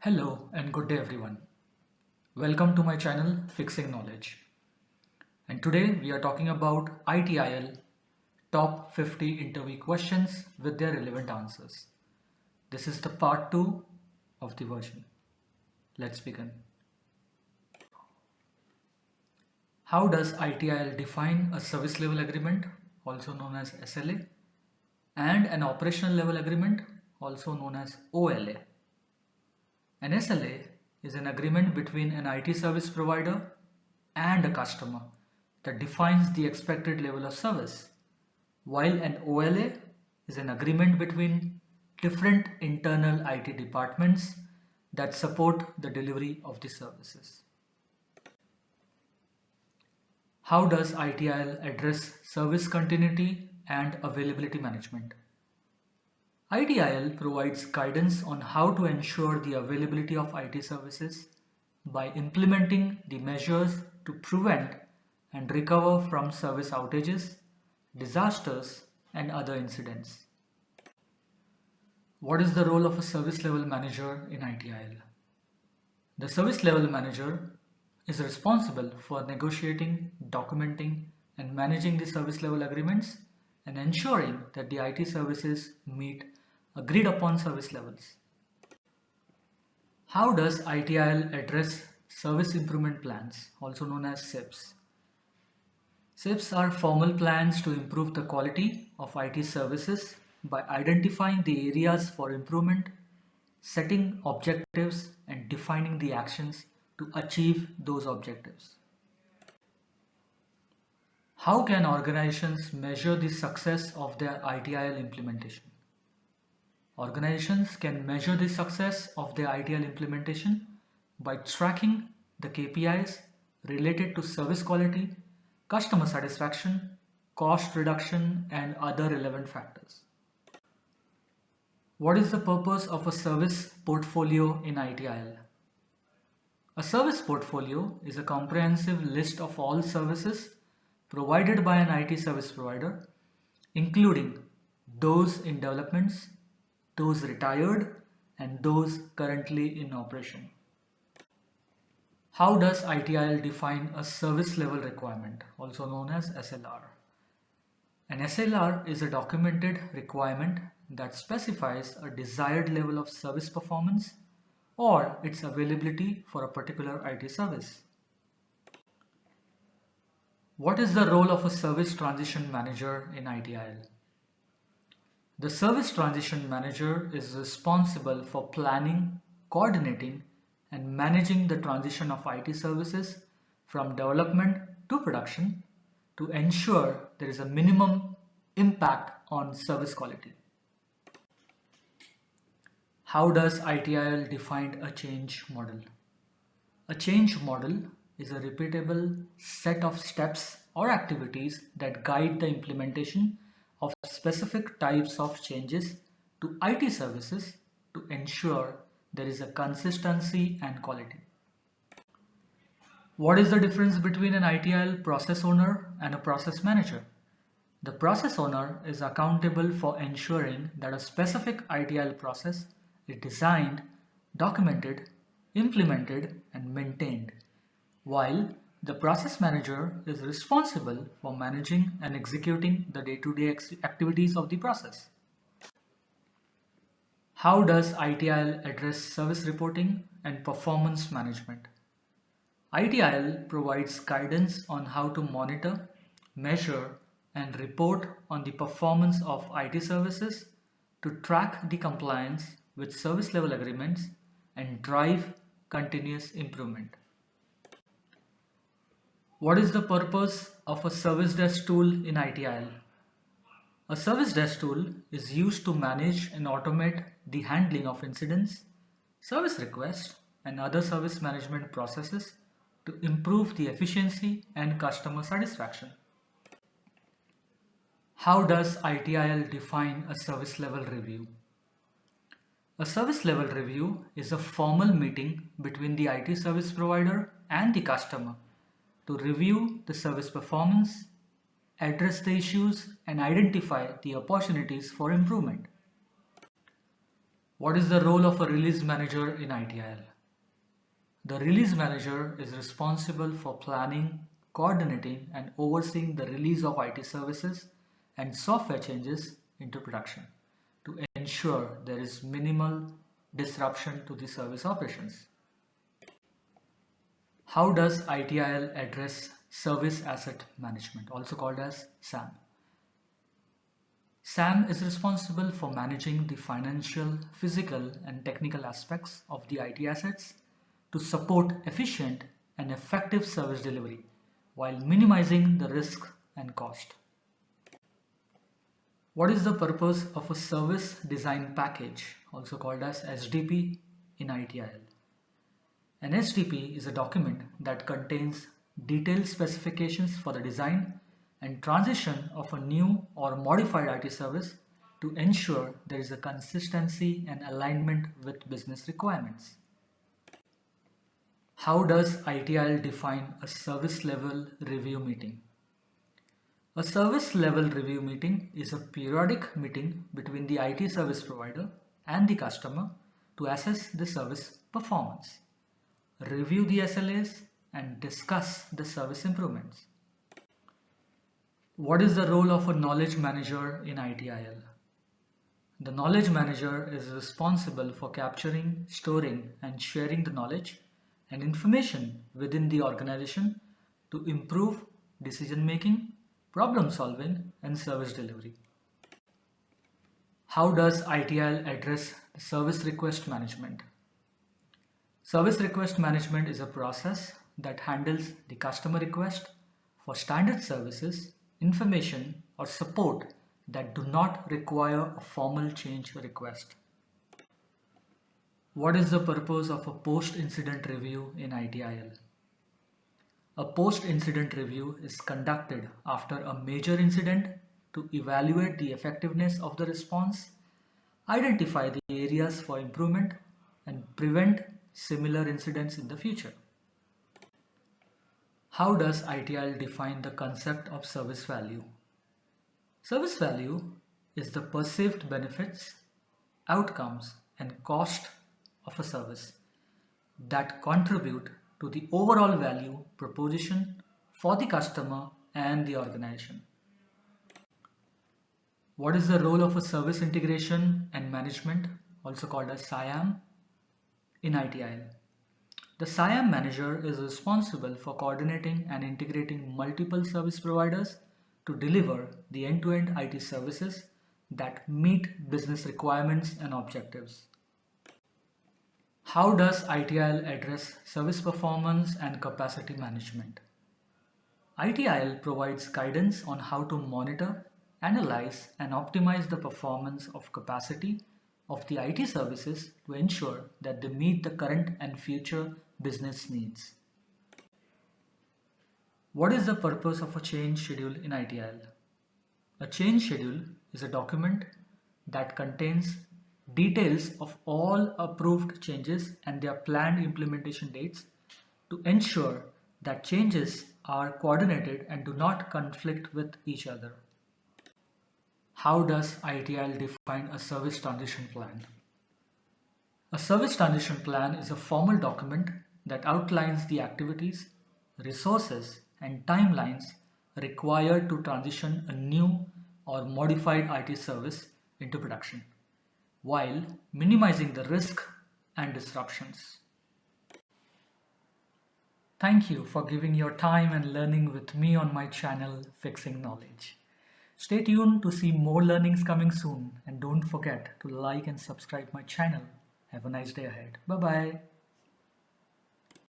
Hello and good day everyone. Welcome to my channel Fixing Knowledge. And today we are talking about ITIL top 50 interview questions with their relevant answers. This is the part 2 of the version. Let's begin. How does ITIL define a service level agreement, also known as SLA, and an operational level agreement, also known as OLA? An SLA is an agreement between an IT service provider and a customer that defines the expected level of service, while an OLA is an agreement between different internal IT departments that support the delivery of the services. How does ITIL address service continuity and availability management? ITIL provides guidance on how to ensure the availability of IT services by implementing the measures to prevent and recover from service outages, disasters, and other incidents. What is the role of a service level manager in ITIL? The service level manager is responsible for negotiating, documenting, and managing the service level agreements and ensuring that the IT services meet agreed upon service levels. How does ITIL address service improvement plans, also known as SIPs? SIPs are formal plans to improve the quality of IT services by identifying the areas for improvement, setting objectives, and defining the actions to achieve those objectives. How can organizations measure the success of their ITIL implementation? Organizations can measure the success of their ITIL implementation by tracking the KPIs related to service quality, customer satisfaction, cost reduction, and other relevant factors. What is the purpose of a service portfolio in ITIL? A service portfolio is a comprehensive list of all services provided by an IT service provider, including those in developments, those retired, and those currently in operation. How does ITIL define a service level requirement, also known as SLR? An SLR is a documented requirement that specifies a desired level of service performance or its availability for a particular IT service. What is the role of a service transition manager in ITIL? The service transition manager is responsible for planning, coordinating, and managing the transition of IT services from development to production to ensure there is a minimum impact on service quality. How does ITIL define a change model? A change model is a repeatable set of steps or activities that guide the implementation of specific types of changes to IT services to ensure there is a consistency and quality. What is the difference between an ITIL process owner and a process manager? The process owner is accountable for ensuring that a specific ITIL process is designed, documented, implemented, and maintained, while the process manager is responsible for managing and executing the day-to-day activities of the process. How does ITIL address service reporting and performance management? ITIL provides guidance on how to monitor, measure, and report on the performance of IT services to track the compliance with service level agreements and drive continuous improvement. What is the purpose of a service desk tool in ITIL? A service desk tool is used to manage and automate the handling of incidents, service requests, and other service management processes to improve the efficiency and customer satisfaction. How does ITIL define a service level review? A service level review is a formal meeting between the IT service provider and the customer to review the service performance, address the issues, and identify the opportunities for improvement. What is the role of a release manager in ITIL? The release manager is responsible for planning, coordinating, and overseeing the release of IT services and software changes into production to ensure there is minimal disruption to the service operations. How does ITIL address service asset management, also called as SAM? SAM is responsible for managing the financial, physical, and technical aspects of the IT assets to support efficient and effective service delivery while minimizing the risk and cost. What is the purpose of a service design package, also called as SDP, in ITIL? An SDP is a document that contains detailed specifications for the design and transition of a new or modified IT service to ensure there is a consistency and alignment with business requirements. How does ITIL define a service level review meeting? A service level review meeting is a periodic meeting between the IT service provider and the customer to assess the service performance, review the SLAs, and discuss the service improvements. What is the role of a knowledge manager in ITIL? The knowledge manager is responsible for capturing, storing, and sharing the knowledge and information within the organization to improve decision making, problem solving, and service delivery. How does ITIL address service request management? Service request management is a process that handles the customer request for standard services, information, or support that do not require a formal change request. What is the purpose of a post-incident review in ITIL? A post-incident review is conducted after a major incident to evaluate the effectiveness of the response, identify the areas for improvement, and prevent similar incidents in the future. How does ITIL define the concept of service value? Service value is the perceived benefits, outcomes, and cost of a service that contribute to the overall value proposition for the customer and the organization. What is the role of a service integration and management, also called as SIAM, in ITIL? The SIAM manager is responsible for coordinating and integrating multiple service providers to deliver the end-to-end IT services that meet business requirements and objectives. How does ITIL address service performance and capacity management? ITIL provides guidance on how to monitor, analyze, and optimize the performance of capacity of the IT services to ensure that they meet the current and future business needs. What is the purpose of a change schedule in ITIL? A change schedule is a document that contains details of all approved changes and their planned implementation dates to ensure that changes are coordinated and do not conflict with each other. How does ITIL define a service transition plan? A service transition plan is a formal document that outlines the activities, resources, and timelines required to transition a new or modified IT service into production, while minimizing the risk and disruptions. Thank you for giving your time and learning with me on my channel Fixing Knowledge. Stay tuned to see more learnings coming soon, and don't forget to like and subscribe my channel. Have a nice day ahead. Bye bye.